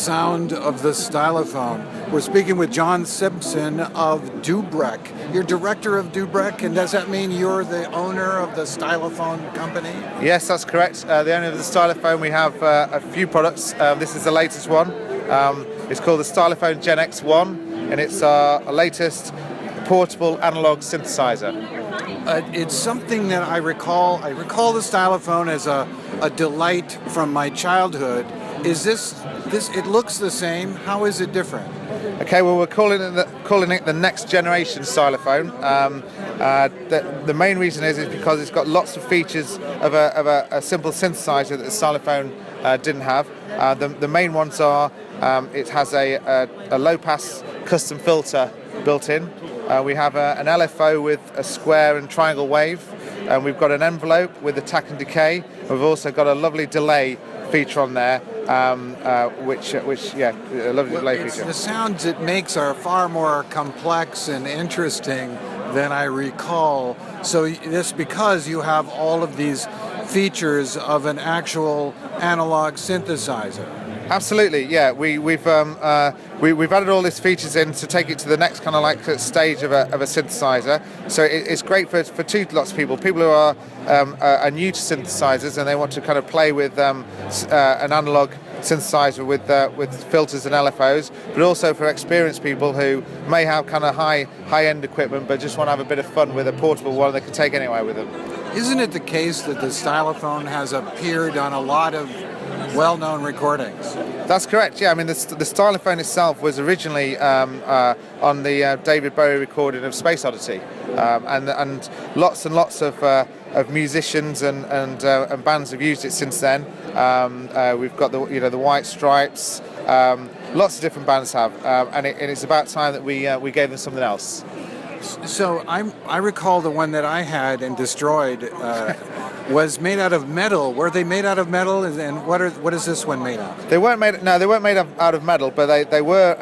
sound of the Stylophone. We're speaking with John Samson of Dubreq. You're director of Dubreq, and does that mean you're the owner of the Stylophone company? Yes, that's correct. The owner of the Stylophone. We have a few products. This is the latest one. It's called the Stylophone Gen X-1, and it's our latest portable analog synthesizer. It's something that I recall. I recall the Stylophone as a delight from my childhood. Is this? It looks the same. How is it different? Okay, well, we're calling it the next generation Stylophone. The main reason is because it's got lots of features of a simple synthesizer that the Stylophone didn't have. The main ones are it has a low-pass custom filter built in. We have an LFO with a square and triangle wave, and we've got an envelope with attack and decay. We've also got a lovely delay feature on there, which a lovely delay feature. The sounds it makes are far more complex and interesting than I recall. So this because you have all of these features of an actual analog synthesizer. Absolutely, yeah. We've added all these features in to take it to the next kind of like stage of a synthesizer. So it's great for lots of people who are new to synthesizers and they want to kind of play with an analog synthesizer with filters and LFOs, but also for experienced people who may have kind of high-end equipment but just want to have a bit of fun with a portable one they can take anywhere with them. Isn't it the case that the Stylophone has appeared on a lot of well-known recordings? That's correct, yeah. I mean, the Stylophone itself was originally on the David Bowie recording of Space Oddity, and lots of musicians and bands have used it since then. We've got the White Stripes, lots of different bands have, and it's about time that we gave them something else. So I recall the one that I had and destroyed was made out of metal. Were they made out of metal? And what is this one made out of? They weren't made out of metal, but they were.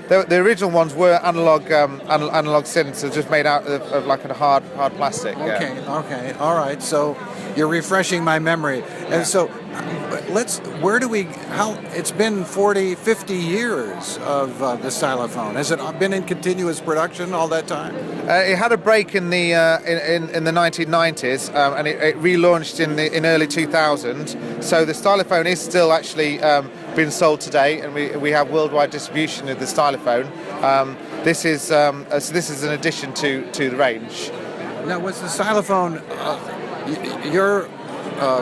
The original ones were analog synths, so just made out of like a hard plastic. Okay, yeah. Okay, all right. So you're refreshing my memory, and so. It's been 40, 50 years of the Stylophone. Has it been in continuous production all that time? It had a break in the 1990s, and it relaunched in early 2000. So the Stylophone is still actually being sold today, and we have worldwide distribution of the Stylophone. This is an addition to the range. Now, was the Stylophone? You're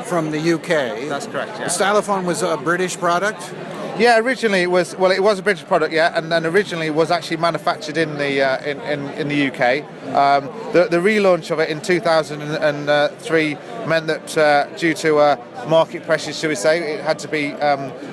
from the UK. That's correct, yeah. The Stylophone was a British product? Yeah, originally it was a British product, yeah, and then originally it was actually manufactured in the UK. The relaunch of it in 2003 meant that due to market pressures, shall we say, it had to be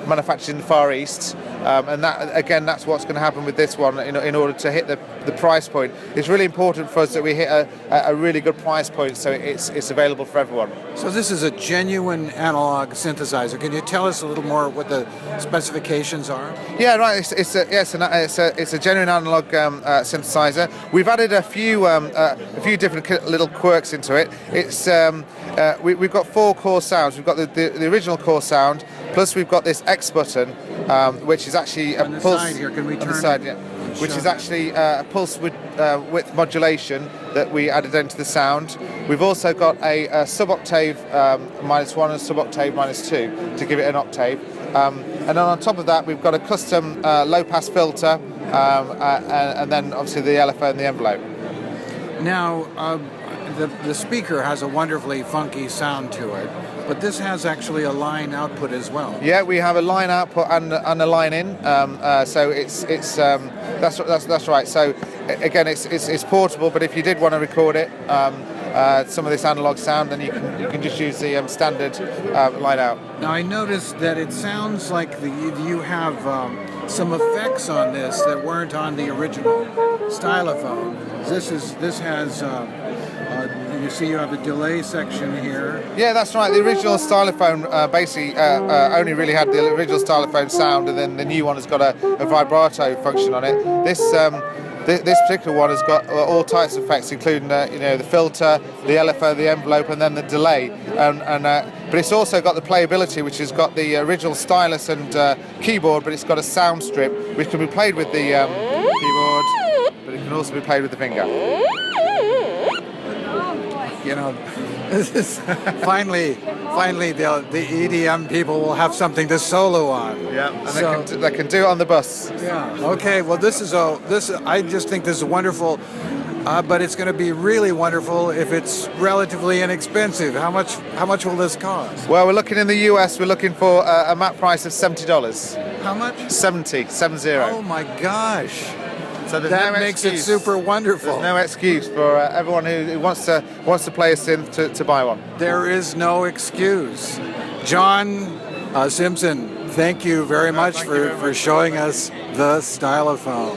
manufactured in the Far East, and that's what's going to happen with this one. In order to hit the price point, it's really important for us that we hit a really good price point, so it's available for everyone. So this is a genuine analog synthesizer. Can you tell us a little more what the specifications are? Yeah, right. It's a genuine analog synthesizer. We've added a few different little quirks into it. We've got 4 core sounds. We've got the original core sound, plus we've got this X button, which is actually a pulse. Side here. Can we turn? On the side, yeah. Which is actually a pulse width modulation that we added into the sound. We've also got a sub-octave -1 and sub-octave -2 to give it an octave. And then on top of that, we've got a custom low-pass filter, and then obviously the LFO and the envelope. Now, the speaker has a wonderfully funky sound to it, but this has actually a line output as well. Yeah, we have a line output and a line in. So that's right. So again, it's portable, but if you did want to record it, some of this analog sound, then you can just use the standard line out. Now I noticed that it sounds like you have some effects on this that weren't on the original Stylophone. This has. You see, you have a delay section here. Yeah, that's right. The original Stylophone basically only really had the original Stylophone sound, and then the new one has got a vibrato function on it. This particular one has got all types of effects, including the filter, the LFO, the envelope, and then the delay. And but it's also got the playability, which has got the original stylus and keyboard, but it's got a sound strip which can be played with the keyboard, but it can also be played with the finger. You know, this is finally the EDM people will have something to solo on. Yeah, and they can do it on the bus. Yeah. Okay. Well, I just think this is wonderful, but it's going to be really wonderful if it's relatively inexpensive. How much will this cost? Well, we're looking in the US. We're looking for a map price of $70. How much? 70. Oh my gosh. So that makes it super wonderful. There's no excuse for everyone who wants to play a synth to buy one. There is no excuse. John Simpson, thank you very much for showing us the Stylophone.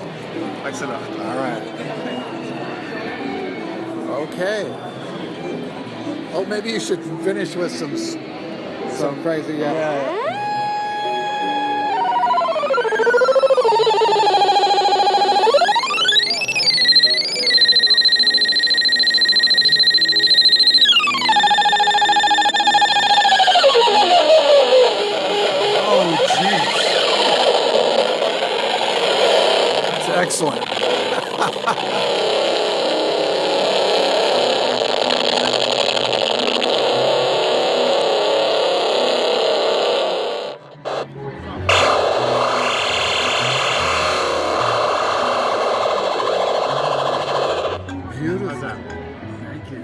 Thanks a lot. All right. Okay. Oh, maybe you should finish with some crazy. Yeah. Excellent. Beautiful. Thank you.